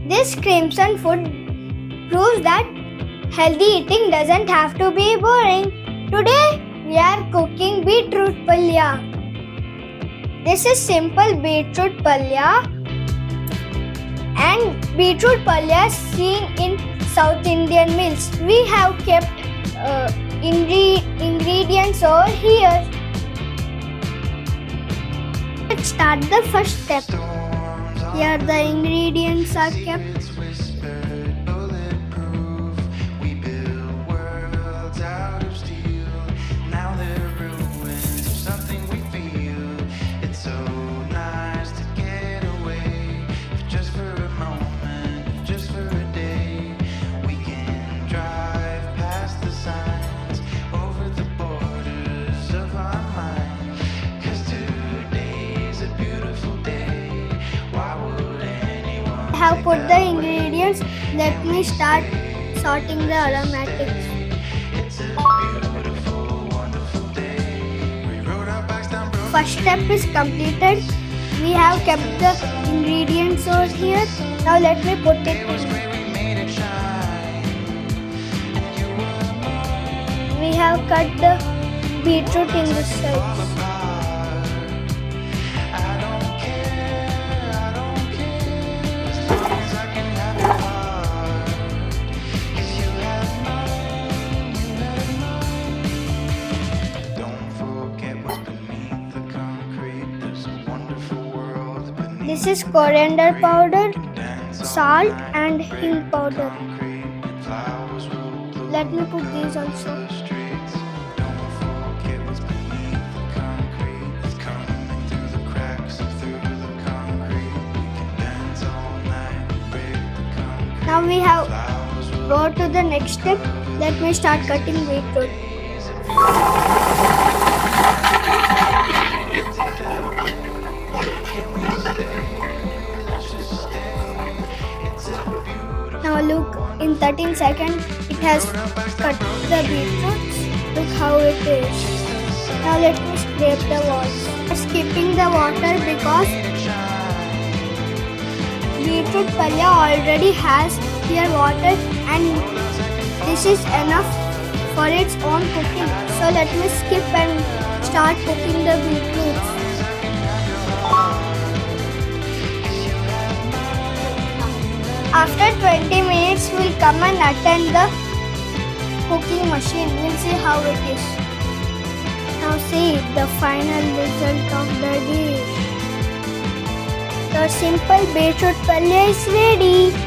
This crimson food proves that healthy eating doesn't have to be boring. Today we are cooking beetroot palya. This is simple beetroot palya, and beetroot palya seen in South Indian meals. We have kept ingredients over here. Let's start the first step. Here the ingredients are kept. I have put the ingredients. Let me start sorting the aromatics. First step is completed. We have kept the ingredients over here. Now let me put it in. We have cut the beetroot in this side. This is coriander powder, salt and hing powder. Let me put these also. Now we have go to the next step. Let me start cutting beetroot. Now look, in 13 seconds it has cut the beetroots. Look how it is. Now let me scrape the water. Skipping the water because beetroot palya already has here water and this is enough for its own cooking. So let me skip and start cooking the beetroots. After 20 minutes, we'll come and attend the cooking machine. We'll see how it is. Now see the final result of the dish. The simple beetroot palya is ready.